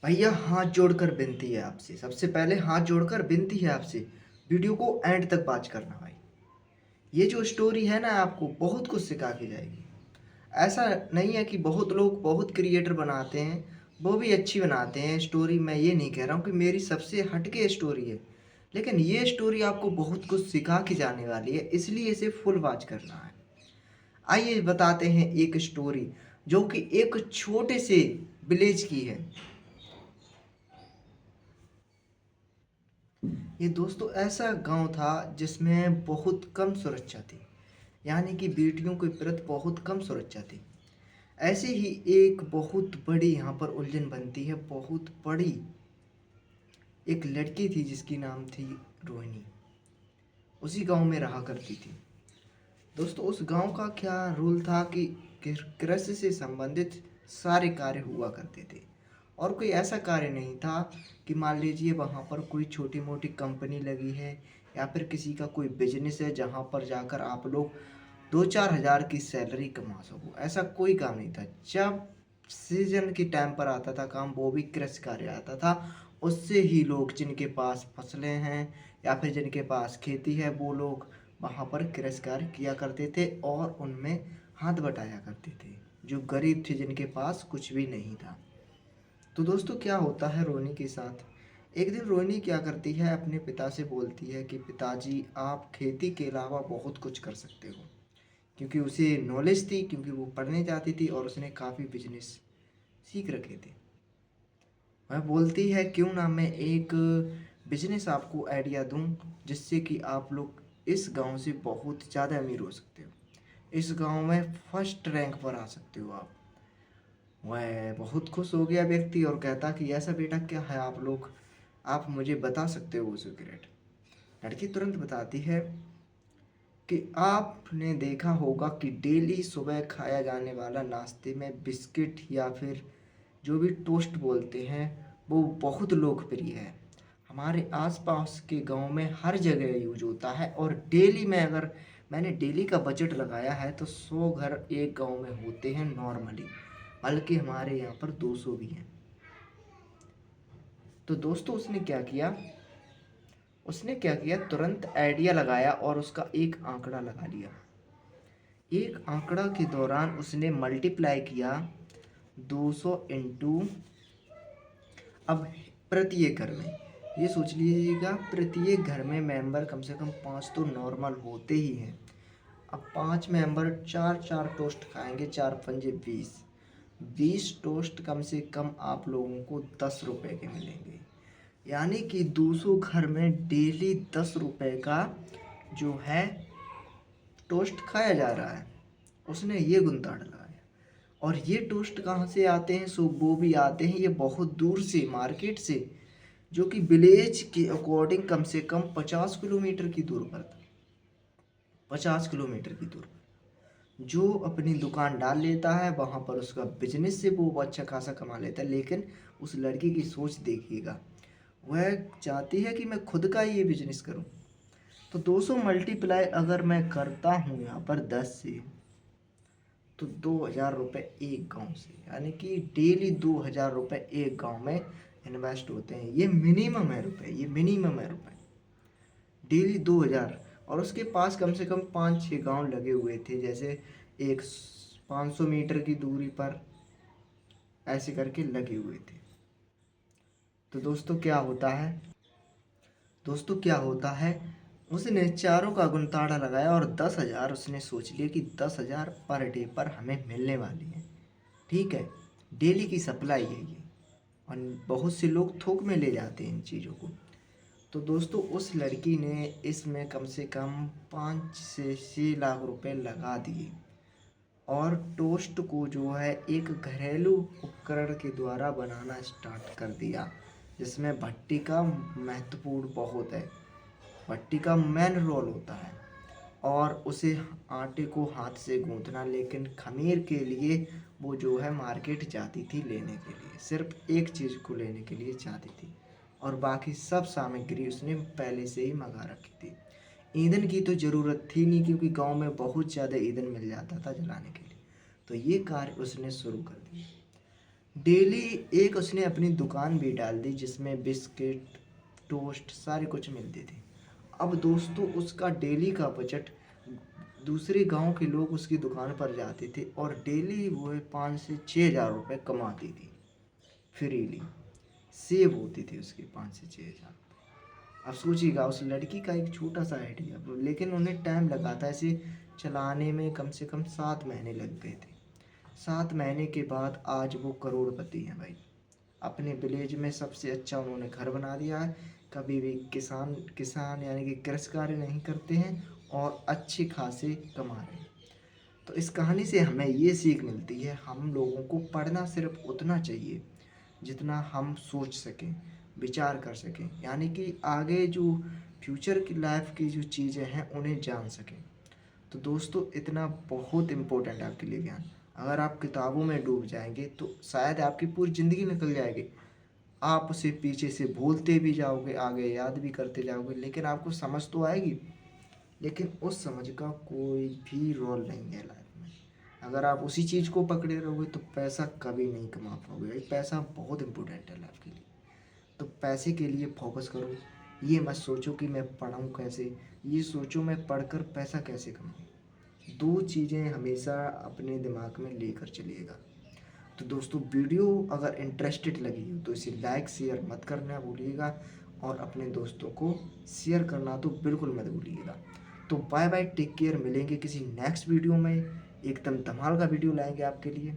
भैया हाथ जोड़कर विनती है आपसे, सबसे पहले हाथ जोड़कर विनती है आपसे, वीडियो को एंड तक वॉच करना भाई। ये जो स्टोरी है ना आपको बहुत कुछ सिखा के जाएगी। ऐसा नहीं है कि बहुत लोग बहुत क्रिएटर बनाते हैं, वो भी अच्छी बनाते हैं स्टोरी। मैं ये नहीं कह रहा हूँ कि मेरी सबसे हटके स्टोरी है, लेकिन ये स्टोरी आपको बहुत कुछ सिखा के जाने वाली है, इसलिए इसे फुल वॉच करना है। आइए बताते हैं एक स्टोरी जो कि एक छोटे से विलेज की है। ये दोस्तों ऐसा गांव था जिसमें बहुत कम सुरक्षा थी, यानी कि बेटियों के प्रति बहुत कम सुरक्षा थी। ऐसे ही एक बहुत बड़ी यहाँ पर उलझन बनती है, बहुत बड़ी। एक लड़की थी जिसकी नाम थी रोहिणी, उसी गांव में रहा करती थी। दोस्तों उस गांव का क्या रूल था कि कृषि से संबंधित सारे कार्य हुआ करते थे, और कोई ऐसा कार्य नहीं था कि मान लीजिए वहाँ पर कोई छोटी मोटी कंपनी लगी है या फिर किसी का कोई बिजनेस है जहाँ पर जाकर आप लोग 2-4 हज़ार की सैलरी कमा सको। ऐसा कोई काम नहीं था। जब सीजन के टाइम पर आता था काम, वो भी कृषि कार्य आता था। उससे ही लोग जिनके पास फसलें हैं या फिर जिनके पास खेती है, वो लोग वहाँ पर कृषि कार्य किया करते थे और उनमें हाथ बटाया करते थे, जो गरीब थे जिनके पास कुछ भी नहीं था। तो दोस्तों क्या होता है रोहिणी के साथ। एक दिन रोहिणी क्या करती है, अपने पिता से बोलती है कि पिताजी आप खेती के अलावा बहुत कुछ कर सकते हो, क्योंकि उसे नॉलेज थी, क्योंकि वो पढ़ने जाती थी और उसने काफ़ी बिजनेस सीख रखे थे। वह बोलती है क्यों ना मैं एक बिजनेस आपको आइडिया दूं, जिससे कि आप लोग इस गांव से बहुत ज़्यादा अमीर हो सकते हो, इस गांव में फर्स्ट रैंक पर आ सकते हो आप। वह बहुत खुश हो गया व्यक्ति और कहता कि ऐसा बेटा क्या है, आप मुझे बता सकते हो वो सीक्रेट। लड़की तुरंत बताती है कि आपने देखा होगा कि डेली सुबह खाया जाने वाला नाश्ते में बिस्किट या फिर जो भी टोस्ट बोलते हैं, वो बहुत लोकप्रिय है। हमारे आसपास के गांव में हर जगह यूज होता है, और डेली में अगर मैंने डेली का बजट लगाया है तो 100 घर एक गांव में होते हैं नॉर्मली, बल्कि हमारे यहाँ पर 200 भी हैं। तो दोस्तों उसने क्या किया, तुरंत आइडिया लगाया और उसका एक आंकड़ा लगा लिया। एक आंकड़ा के दौरान उसने मल्टीप्लाई किया 200 इंटू, अब प्रत्येक घर में, ये सोच लीजिएगा प्रत्येक घर में मेंबर कम से कम 5 तो नॉर्मल होते ही हैं। अब 5 मेंबर चार चार टोस्ट खाएंगे, 4 पंजे 20, 20 टोस्ट कम से कम आप लोगों को 10 रुपए के मिलेंगे। यानी कि 200 घर में डेली 10 रुपए का जो है टोस्ट खाया जा रहा है। उसने ये गुंताड़ लगाया। और ये टोस्ट कहाँ से आते हैं, सो वो भी आते हैं ये बहुत दूर से, मार्केट से, जो कि विलेज के अकॉर्डिंग कम से कम 50 किलोमीटर की दूर पर था। 50 किलोमीटर की दूर पर जो अपनी दुकान डाल लेता है, वहाँ पर उसका बिजनेस से वो अच्छा खासा कमा लेता है। लेकिन उस लड़की की सोच देखिएगा, वह चाहती है कि मैं खुद का ही ये बिजनेस करूं। तो 200 मल्टीप्लाई अगर मैं करता हूँ यहाँ पर 10 से, तो 2,000 रुपये एक गांव से, यानी कि डेली 2,000 रुपये एक गांव में इन्वेस्ट होते हैं। ये मिनिमम है रुपए, ये मिनिमम है रुपए, डेली 2,000। और उसके पास कम से कम 5-6 गांव लगे हुए थे, जैसे एक 500 मीटर की दूरी पर ऐसे करके लगे हुए थे। तो दोस्तों क्या होता है, उसने चारों का गुंताड़ा लगाया और 10,000 उसने सोच लिया कि 10,000 पर डे पर हमें मिलने वाली है। ठीक है, डेली की सप्लाई है ये, और बहुत से लोग थोक में ले जाते हैं इन चीज़ों को। तो दोस्तों उस लड़की ने इसमें कम से कम 5 से 6 लाख रुपए लगा दिए, और टोस्ट को जो है एक घरेलू उपकरण के द्वारा बनाना स्टार्ट कर दिया, जिसमें भट्टी का महत्वपूर्ण बहुत है, भट्टी का मेन रोल होता है। और उसे आटे को हाथ से गूंथना, लेकिन खमीर के लिए वो जो है मार्केट जाती थी लेने के लिए, सिर्फ एक चीज़ को लेने के लिए जाती थी, और बाकी सब सामग्री उसने पहले से ही मंगा रखी थी। ईंधन की तो ज़रूरत थी नहीं, क्योंकि गांव में बहुत ज़्यादा ईंधन मिल जाता था जलाने के लिए। तो ये कार्य उसने शुरू कर दिया। डेली एक उसने अपनी दुकान भी डाल दी जिसमें बिस्किट, टोस्ट सारे कुछ मिलते थे। अब दोस्तों उसका डेली का बजट, दूसरे गांव के लोग उसकी दुकान पर जाते थे और डेली वो 5 से 6 हज़ार रुपये कमाती थी, फ्रीली सेव होती थी उसकी 5 से 6 हज़ार। अब सोचिएगा उस लड़की का एक छोटा सा आइडिया, लेकिन उन्हें टाइम लगा था इसे चलाने में, कम से कम 7 महीने लग गए थे। 7 महीने के बाद आज वो करोड़पति हैं भाई। अपने विलेज में सबसे अच्छा उन्होंने घर बना दिया है। कभी भी किसान किसान यानी कि कृषि कार्य नहीं करते हैं और अच्छे खासे कमा रहे हैं। तो इस कहानी से हमें ये सीख मिलती है, हम लोगों को पढ़ना सिर्फ उतना चाहिए जितना हम सोच सकें, विचार कर सकें, यानी कि आगे जो फ्यूचर की लाइफ की जो चीज़ें हैं उन्हें जान सकें। तो दोस्तों इतना बहुत इम्पोर्टेंट है आपके लिए ज्ञान। अगर आप किताबों में डूब जाएंगे तो शायद आपकी पूरी ज़िंदगी निकल जाएगी, आप उसे पीछे से भूलते भी जाओगे, आगे याद भी करते जाओगे, लेकिन आपको समझ तो आएगी, लेकिन उस समझ का कोई भी रोल नहीं है लाइफ में। अगर आप उसी चीज़ को पकड़े रहोगे तो पैसा कभी नहीं कमा पाओगे भाई। पैसा बहुत इंपॉर्टेंट है लाइफ के लिए। तो पैसे के लिए फोकस करो। ये मत सोचो कि मैं पढ़ूँ कैसे, ये सोचो मैं पढ़कर पैसा कैसे कमाऊँ। दो चीज़ें हमेशा अपने दिमाग में लेकर चलिएगा। तो दोस्तों वीडियो अगर इंटरेस्टेड लगी हो तो इसे लाइक शेयर मत करना भूलिएगा, और अपने दोस्तों को शेयर करना तो बिल्कुल मत भूलिएगा। तो बाय बाय, टेक केयर, मिलेंगे किसी नेक्स्ट वीडियो में। एकदम धमाल का वीडियो लाएंगे आपके लिए।